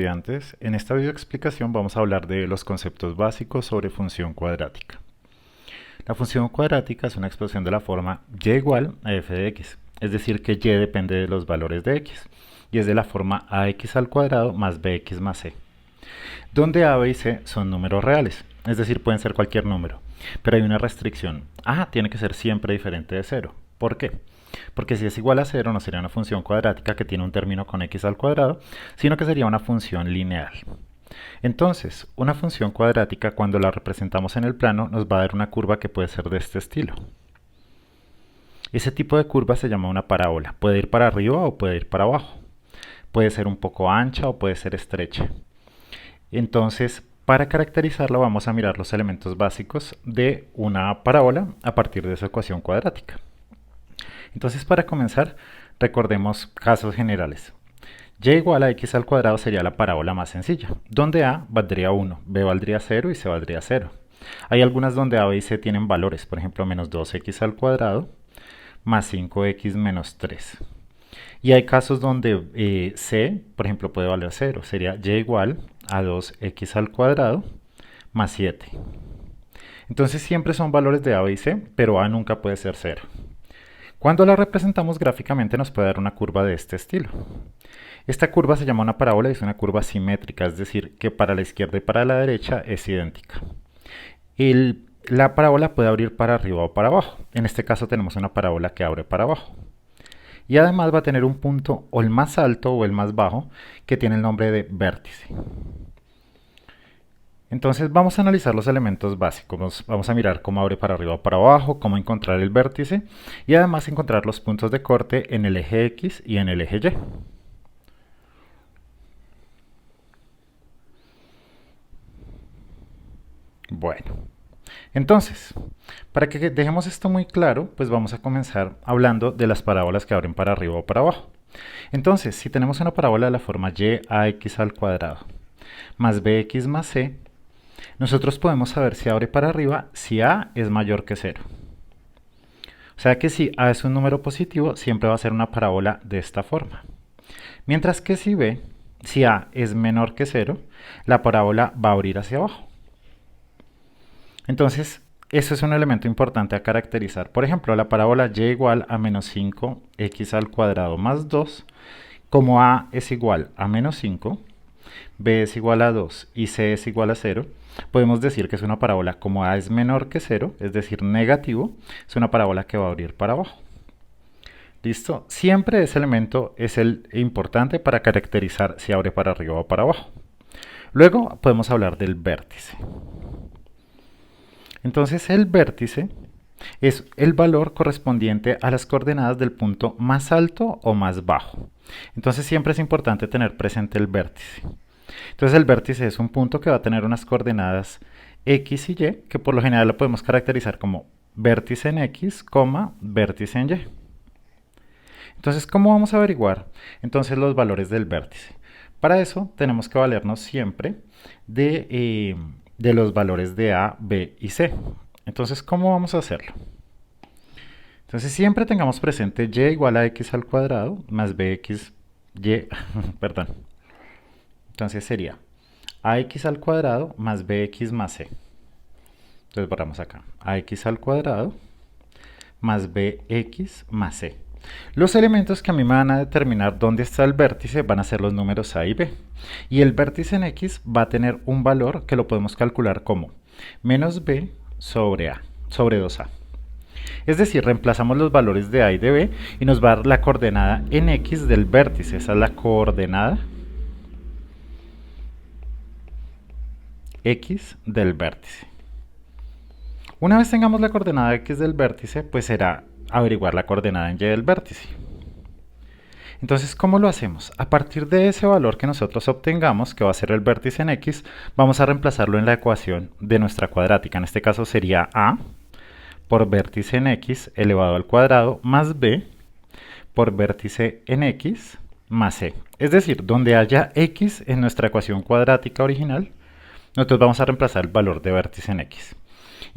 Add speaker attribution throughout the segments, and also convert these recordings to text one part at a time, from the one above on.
Speaker 1: Estudiantes, en esta video explicación vamos a hablar de los conceptos básicos sobre función cuadrática. La función cuadrática es una expresión de la forma y igual a f de x, es decir que y depende de los valores de x, y es de la forma ax al cuadrado más bx más c, donde a, b y c son números reales, es decir pueden ser cualquier número, pero hay una restricción, a tiene que ser siempre diferente de 0. ¿Por qué? Porque si es igual a 0 no sería una función cuadrática que tiene un término con x al cuadrado, sino que sería una función lineal. Entonces, una función cuadrática cuando la representamos en el plano nos va a dar una curva que puede ser de este estilo. Ese tipo de curva se llama una parábola. Puede ir para arriba o puede ir para abajo. Puede ser un poco ancha o puede ser estrecha. Entonces, para caracterizarla vamos a mirar los elementos básicos de una parábola a partir de esa ecuación cuadrática. Entonces, para comenzar, recordemos casos generales. Y igual a x al cuadrado sería la parábola más sencilla, donde a valdría 1, b valdría 0 y c valdría 0. Hay algunas donde a, b y c tienen valores, por ejemplo, menos 2x al cuadrado más 5x menos 3. Y hay casos donde c, por ejemplo, puede valer 0, sería y igual a 2x al cuadrado más 7. Entonces siempre son valores de a, b y c, pero a nunca puede ser 0. Cuando la representamos gráficamente nos puede dar una curva de este estilo. Esta curva se llama una parábola y es una curva simétrica, es decir, que para la izquierda y para la derecha es idéntica. La parábola puede abrir para arriba o para abajo. En este caso tenemos una parábola que abre para abajo. Y además va a tener un punto o el más alto o el más bajo que tiene el nombre de vértice. Entonces vamos a analizar los elementos básicos, vamos a mirar cómo abre para arriba o para abajo, cómo encontrar el vértice y además encontrar los puntos de corte en el eje X y en el eje Y. Bueno, entonces, para que dejemos esto muy claro, pues vamos a comenzar hablando de las parábolas que abren para arriba o para abajo. Entonces, si tenemos una parábola de la forma y ax al cuadrado más bx más c, nosotros podemos saber si abre para arriba si a es mayor que 0. O sea que si a es un número positivo, siempre va a ser una parábola de esta forma. Mientras que si a es menor que 0, la parábola va a abrir hacia abajo. Entonces, eso es un elemento importante a caracterizar. Por ejemplo, la parábola y igual a menos 5x al cuadrado más 2, como a es igual a menos 5, b es igual a 2 y c es igual a 0, podemos decir que es una parábola como a es menor que 0, es decir, negativo, es una parábola que va a abrir para abajo. ¿Listo? Siempre ese elemento es el importante para caracterizar si abre para arriba o para abajo. Luego podemos hablar del vértice. Entonces el vértice es el valor correspondiente a las coordenadas del punto más alto o más bajo. Entonces siempre es importante tener presente el vértice. Entonces el vértice es un punto que va a tener unas coordenadas x y y, que por lo general lo podemos caracterizar como vértice en x, vértice en y. Entonces, ¿cómo vamos a averiguar entonces los valores del vértice? Para eso tenemos que valernos siempre de los valores de a, b y c. Entonces, ¿cómo vamos a hacerlo? Entonces, siempre tengamos presente y igual a x al cuadrado más bx, y, perdón. Entonces sería ax al cuadrado más bx más c. Entonces borramos acá, ax al cuadrado más bx más c. Los elementos que a mí me van a determinar dónde está el vértice van a ser los números a y b. Y el vértice en x va a tener un valor que lo podemos calcular como menos b sobre a, sobre 2a. Es decir, reemplazamos los valores de a y de b y nos va a dar la coordenada en x del vértice. Esa es la coordenada x del vértice. Una vez tengamos la coordenada x del vértice, pues será averiguar la coordenada en y del vértice. Entonces, ¿cómo lo hacemos? A partir de ese valor que nosotros obtengamos, que va a ser el vértice en x, vamos a reemplazarlo en la ecuación de nuestra cuadrática. En este caso sería a por vértice en x elevado al cuadrado más b por vértice en x más c. Es decir, donde haya x en nuestra ecuación cuadrática original, nosotros vamos a reemplazar el valor de vértice en x.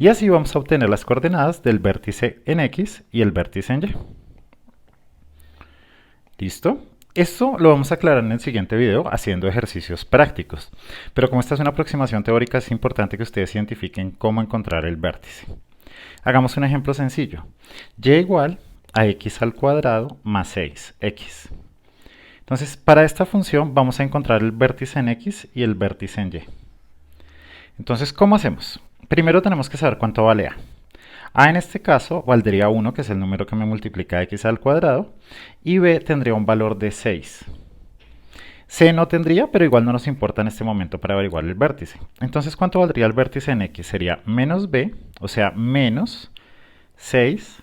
Speaker 1: Y así vamos a obtener las coordenadas del vértice en x y el vértice en y. ¿Listo? Esto lo vamos a aclarar en el siguiente video haciendo ejercicios prácticos, pero como esta es una aproximación teórica es importante que ustedes identifiquen cómo encontrar el vértice. Hagamos un ejemplo sencillo. Y igual a x al cuadrado más 6x. Entonces, para esta función vamos a encontrar el vértice en x y el vértice en y. Entonces, ¿cómo hacemos? Primero tenemos que saber cuánto vale a. A en este caso valdría 1, que es el número que me multiplica x al cuadrado, y b tendría un valor de 6. C no tendría, pero igual no nos importa en este momento para averiguar el vértice. Entonces, ¿cuánto valdría el vértice en x? Sería menos b, o sea, menos 6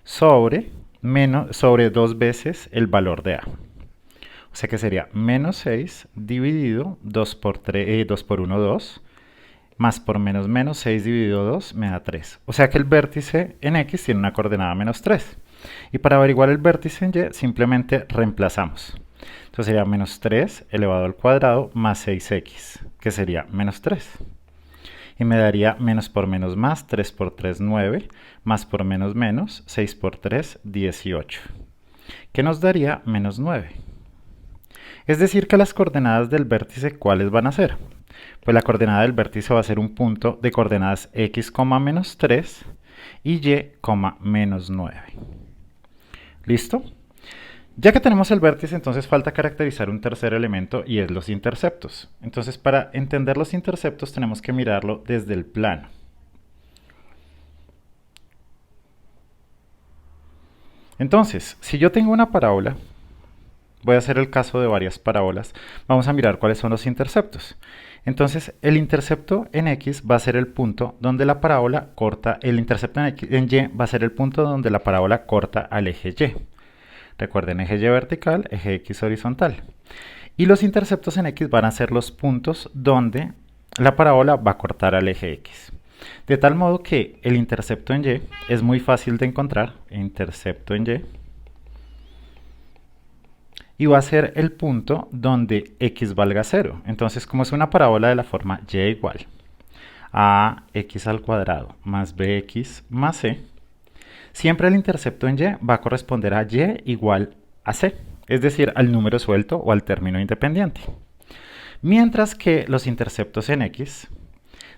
Speaker 1: sobre 2 veces el valor de a. O sea que sería menos 6 dividido 2 por 1, 2, más por menos menos 6 dividido 2 me da 3. O sea que el vértice en x tiene una coordenada menos 3. Y para averiguar el vértice en y simplemente reemplazamos. Entonces sería menos 3 elevado al cuadrado más 6x, que sería menos 3. Y me daría menos por menos más, 3 por 3, 9, más por menos menos, 6 por 3, 18. Que nos daría menos 9. Es decir que las coordenadas del vértice, ¿cuáles van a ser? Pues la coordenada del vértice va a ser un punto de coordenadas x, menos 3 y y, menos 9. ¿Listo? Ya que tenemos el vértice, entonces falta caracterizar un tercer elemento y es los interceptos. Entonces, para entender los interceptos tenemos que mirarlo desde el plano. Entonces, si yo tengo una parábola, voy a hacer el caso de varias parábolas, vamos a mirar cuáles son los interceptos. Entonces, el intercepto en x va a ser el punto donde la parábola corta, el intercepto en y va a ser el punto donde la parábola corta al eje y. Recuerden, eje y vertical, eje x horizontal. Y los interceptos en x van a ser los puntos donde la parábola va a cortar al eje x. De tal modo que el intercepto en y es muy fácil de encontrar, intercepto en y va a ser el punto donde x valga 0. Entonces, como es una parábola de la forma y igual a x al cuadrado más bx más c, siempre el intercepto en y va a corresponder a y igual a c, es decir, al número suelto o al término independiente. Mientras que los interceptos en x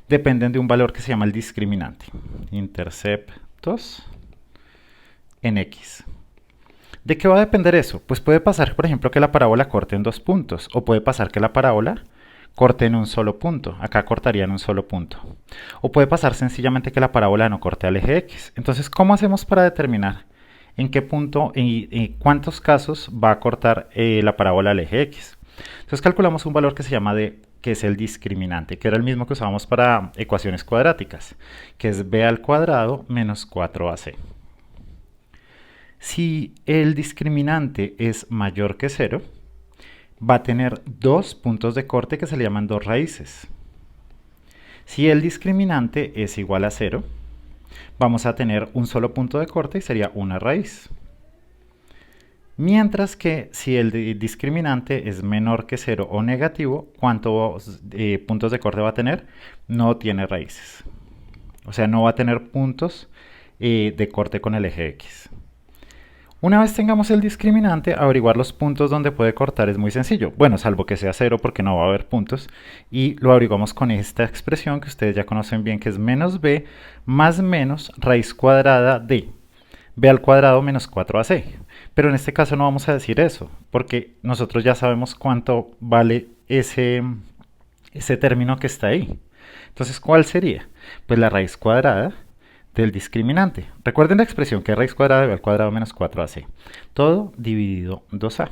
Speaker 1: dependen de un valor que se llama el discriminante. Interceptos en x. ¿De qué va a depender eso? Pues puede pasar, por ejemplo, que la parábola corte en 2 puntos, o puede pasar que la parábola corte en un solo punto. Acá cortaría en un solo punto. O puede pasar sencillamente que la parábola no corte al eje x. Entonces, ¿cómo hacemos para determinar en qué punto y cuántos casos va a cortar la parábola al eje x? Entonces calculamos un valor que se llama que es el discriminante, que era el mismo que usábamos para ecuaciones cuadráticas, que es b al cuadrado menos 4ac. Si el discriminante es mayor que 0, va a tener 2 puntos de corte que se le llaman 2 raíces. Si el discriminante es igual a 0, vamos a tener un solo punto de corte y sería una raíz. Mientras que si el discriminante es menor que 0 o negativo, ¿cuántos puntos de corte va a tener? No tiene raíces. O sea, no va a tener puntos de corte con el eje x. Una vez tengamos el discriminante, averiguar los puntos donde puede cortar es muy sencillo. Bueno, salvo que sea 0 porque no va a haber puntos. Y lo averiguamos con esta expresión que ustedes ya conocen bien, que es menos b más menos raíz cuadrada de b al cuadrado menos 4ac. Pero en este caso no vamos a decir eso, porque nosotros ya sabemos cuánto vale ese término que está ahí. Entonces, ¿cuál sería? Pues la raíz cuadrada del discriminante. Recuerden la expresión que es raíz cuadrada de b al cuadrado menos 4ac. Todo dividido 2a.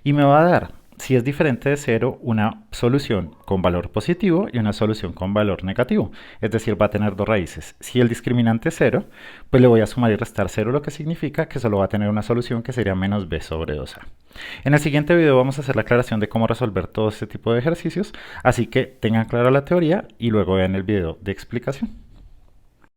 Speaker 1: Y me va a dar, si es diferente de 0, una solución con valor positivo y una solución con valor negativo. Es decir, va a tener 2 raíces. Si el discriminante es 0, pues le voy a sumar y restar 0, lo que significa que solo va a tener una solución que sería menos b sobre 2a. En el siguiente video vamos a hacer la aclaración de cómo resolver todo este tipo de ejercicios, así que tengan clara la teoría y luego vean el video de explicación.